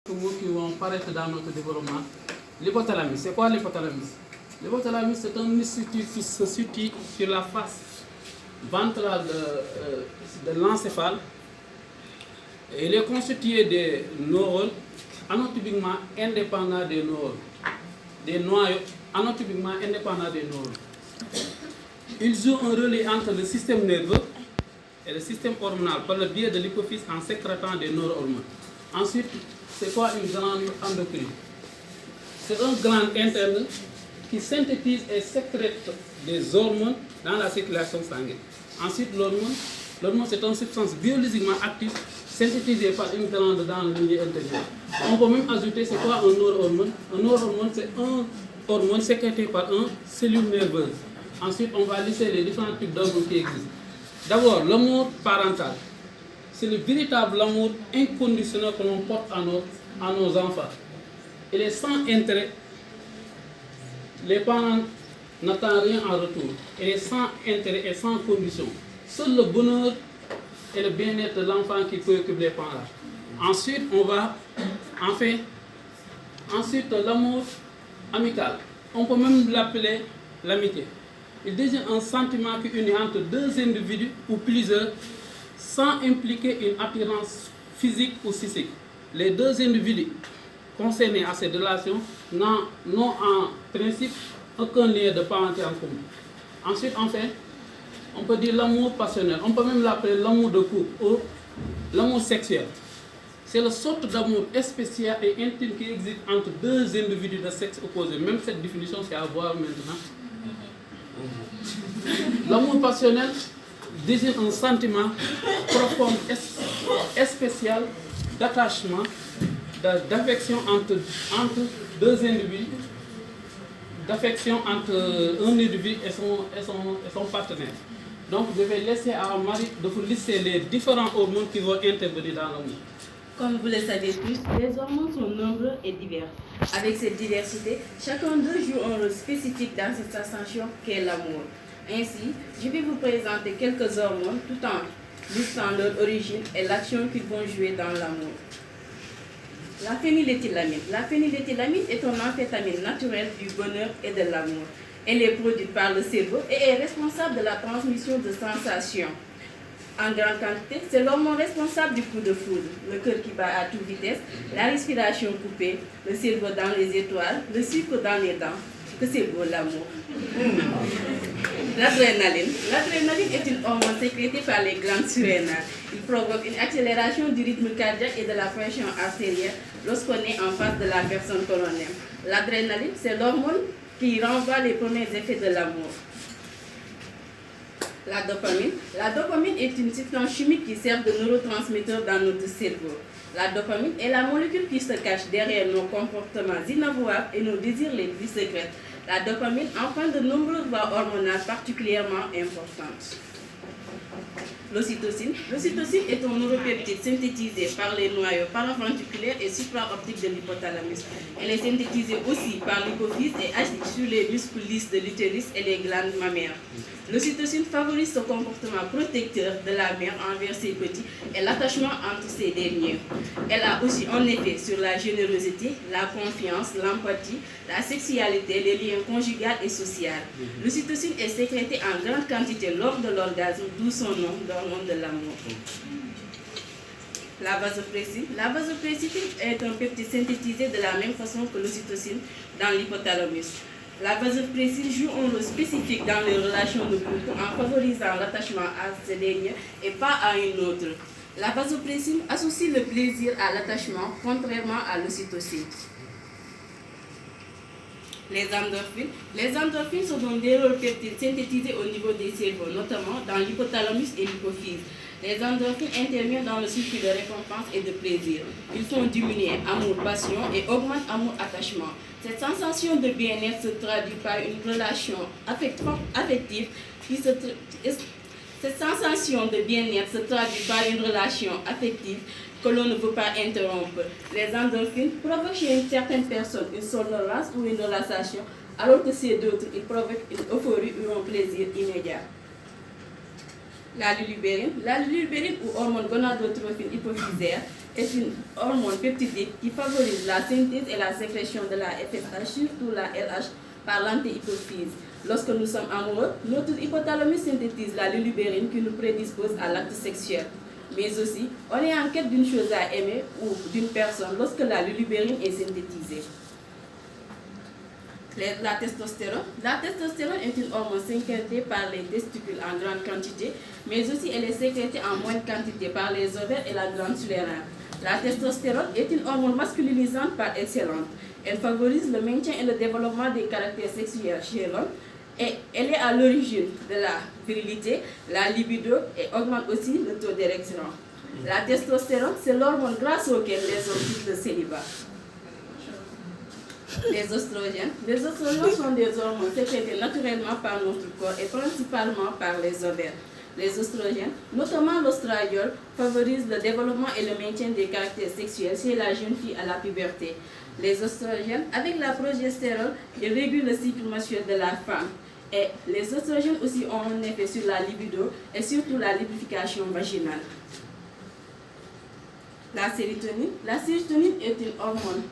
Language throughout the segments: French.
mots qui vont paraître dans notre développement. L'hypothalamus, c'est quoi l'hypothalamus? L'hypothalamus, c'est un institut qui se situe sur la face ventrale de l'encéphale. Il est constitué des neurones anotypiquement indépendants des neurones, des noyaux anotypiquement indépendants des neurones. Il joue un relais entre le système nerveux et le système hormonal par le biais de l'hypophyse en sécrétant des neurohormones. Ensuite, c'est quoi une glande endocrine? C'est un glande interne qui synthétise et sécrète des hormones dans la circulation sanguine. Ensuite, l'hormone c'est une substance biologiquement active synthétisée par une glande dans le milieu intérieur. On peut même ajouter, c'est quoi un neurohormone? Un neurohormone, c'est un hormone sécrété par une cellule nerveuse. Ensuite, on va lister les différents types d'hormones qui existent. D'abord, l'amour parental. C'est le véritable amour inconditionnel que l'on porte à nos enfants. Il est sans intérêt. Les parents n'attendent rien en retour. Il est sans intérêt et sans condition. Seul le bonheur et le bien-être de l'enfant qui préoccupent les parents. Ensuite, ensuite l'amour amical. On peut même l'appeler l'amitié. Il désigne un sentiment qui unit entre deux individus ou plusieurs sans impliquer une attirance physique ou psychique. Les deux individus concernés à cette relation n'ont en principe aucun lien de parenté en commun. Ensuite, on peut dire l'amour passionnel. On peut même l'appeler l'amour de couple ou l'amour sexuel. C'est la sorte d'amour spécial et intime qui existe entre deux individus de sexe opposé. Même cette définition, c'est à voir maintenant. L'amour passionnel désigne un sentiment profond et spécial d'attachement, d'affection entre deux individus, d'affection entre un individu et son partenaire. Donc je vais laisser à Marie de vous lister les différents hormones qui vont intervenir dans l'amour. Comme vous le savez tous, les hormones sont nombreux et divers. Avec cette diversité, chacun d'eux joue un rôle spécifique dans cette ascension qu'est l'amour. Ainsi, je vais vous présenter quelques hormones tout en listant leur origine et l'action qu'ils vont jouer dans l'amour. La phényléthylamine. La phényléthylamine est une amphétamine naturelle du bonheur et de l'amour. Elle est produite par le cerveau et est responsable de la transmission de sensations. En grande quantité, c'est l'hormone responsable du coup de foudre, le cœur qui bat à toute vitesse, la respiration coupée, le cerveau dans les étoiles, le sucre dans les dents. Que c'est beau l'amour. L'adrénaline. L'adrénaline est une hormone sécrétée par les glandes surrénales. Il provoque une accélération du rythme cardiaque et de la pression artérielle lorsqu'on est en face de la personne que l'on aime. L'adrénaline, c'est l'hormone qui renvoie les premiers effets de l'amour. La dopamine. La dopamine est une substance chimique qui sert de neurotransmetteur dans notre cerveau. La dopamine est la molécule qui se cache derrière nos comportements inavouables et nos désirs les plus secrets. La dopamine emprunte de nombreuses voies hormonales particulièrement importantes. L'ocytocine. L'ocytocine est un neuropeptide synthétisé par les noyaux paraventriculaires et supraoptiques de l'hypothalamus. Elle est synthétisée aussi par l'hypophyse et agit sur les muscles lisses de l'utérus et les glandes mammaires. L'ocytocine favorise ce comportement protecteur de la mère envers ses petits et l'attachement entre ces derniers. Elle a aussi un effet sur la générosité, la confiance, l'empathie, la sexualité, les liens conjugaux et sociaux. L'ocytocine est sécrétée en grande quantité lors de l'orgasme, d'où son nom d'hormone de l'amour. La vasopressine. La vasopressine est un peptide synthétisé de la même façon que l'ocytocine dans l'hypothalamus. La vasopressine joue un rôle spécifique dans les relations de couple en favorisant l'attachement à ces derniers et pas à une autre. La vasopressine associe le plaisir à l'attachement, contrairement à l'ocytocine. Les endorphines. Les endorphines sont donc des neuropeptides synthétisés au niveau des cerveaux, notamment dans l'hypothalamus et l'hypophyse. Les endorphines interviennent dans le circuit de récompense et de plaisir. Ils font diminuer amour-passion et augmentent amour-attachement. Cette sensation de bien-être se traduit par une relation affective Cette sensation de bien-être se traduit par une relation affective que l'on ne peut pas interrompre. Les endorphines provoquent chez une certaine personne une somnolence ou une relaxation, alors que chez d'autres, ils provoquent une euphorie ou un plaisir immédiat. La lulubérine ou hormone gonadotrophine hypophysaire est une hormone peptidique qui favorise la synthèse et la sécrétion de la FSH, surtout la LH, par l'antihypophyse. Lorsque nous sommes amoureux, notre hypothalamus synthétise la lulubérine qui nous prédispose à l'acte sexuel. Mais aussi, on est en quête d'une chose à aimer ou d'une personne lorsque la lulubérine est synthétisée. La testostérone. La testostérone est une hormone sécrétée par les testicules en grande quantité, mais aussi elle est sécrétée en moindre quantité par les ovaires et la glande sudorale. La testostérone est une hormone masculinisante par excellence. Elle favorise le maintien et le développement des caractères sexuels chez l'homme et elle est à l'origine de la virilité, la libido et augmente aussi le taux d'érection. La testostérone, c'est l'hormone grâce auquel les hommes quittent le célibat. Les oestrogènes. Les oestrogènes sont des hormones sécrétées naturellement par notre corps et principalement par les ovaires. Les oestrogènes, notamment l'ostradiol, favorisent le développement et le maintien des caractères sexuels chez la jeune fille à la puberté. Les oestrogènes, avec la progestérone, ils régulent le cycle menstruel de la femme. Et les oestrogènes aussi ont un effet sur la libido et surtout la lubrification vaginale. La sérotonine. La sérotonine est une hormone.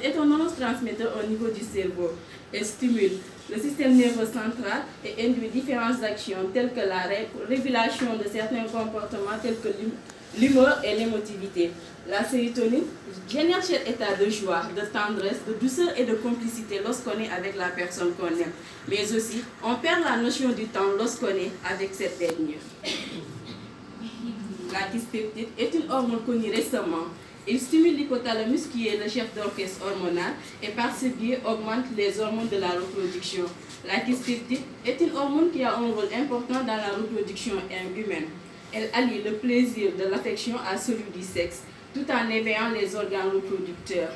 Est un neurotransmetteur au niveau du cerveau. Elle stimule le système nerveux central et induit différentes actions telles que la régulation de certains comportements tels que l'humeur et l'émotivité. La sérotonine génère cet état de joie, de tendresse, de douceur et de complicité lorsqu'on est avec la personne qu'on aime. Mais aussi, on perd la notion du temps lorsqu'on est avec cette dernière. La kispeptide est une hormone connue récemment. Il stimule l'hypothalamus qui est le chef d'orchestre hormonal et par ce biais augmente les hormones de la reproduction. La kispeptide est une hormone qui a un rôle important dans la reproduction humaine. Elle allie le plaisir de l'affection à celui du sexe, tout en éveillant les organes reproducteurs.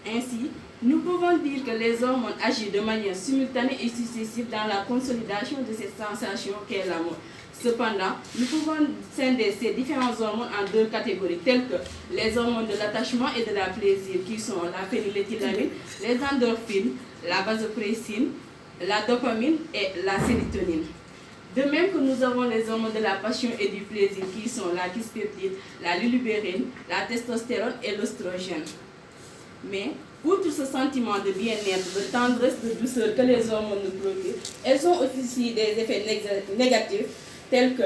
Ainsi, nous pouvons dire que les hormones agissent de manière simultanée et successive dans la consolidation de cette sensation qu'est l'amour. Cependant, nous pouvons scinder ces différentes hormones en deux catégories, telles que les hormones de l'attachement et de la plaisir, qui sont la phényléthylamine, les endorphines, la vasopressine, la dopamine et la sérotonine. De même que nous avons les hormones de la passion et du plaisir, qui sont la kispeptide, la lulubérine, la testostérone et l'oestrogène. Mais, outre ce sentiment de bien-être, de tendresse, de douceur que les hormones nous procurent, elles ont aussi des effets négatifs tels que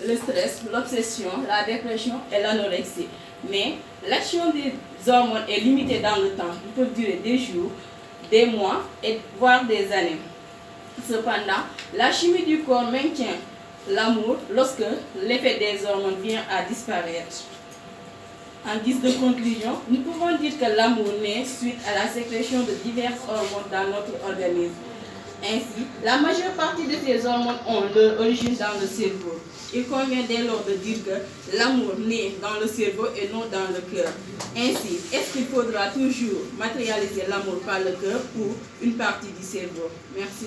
le stress, l'obsession, la dépression et l'anorexie. Mais l'action des hormones est limitée dans le temps. Ils peuvent durer des jours, des mois et voire des années. Cependant, la chimie du corps maintient l'amour lorsque l'effet des hormones vient à disparaître. En guise de conclusion, nous pouvons dire que l'amour naît suite à la sécrétion de diverses hormones dans notre organisme. Ainsi, la majeure partie de ces hormones ont leur origine dans le cerveau. Il convient dès lors de dire que l'amour naît dans le cerveau et non dans le cœur. Ainsi, est-ce qu'il faudra toujours matérialiser l'amour par le cœur ou une partie du cerveau? Merci.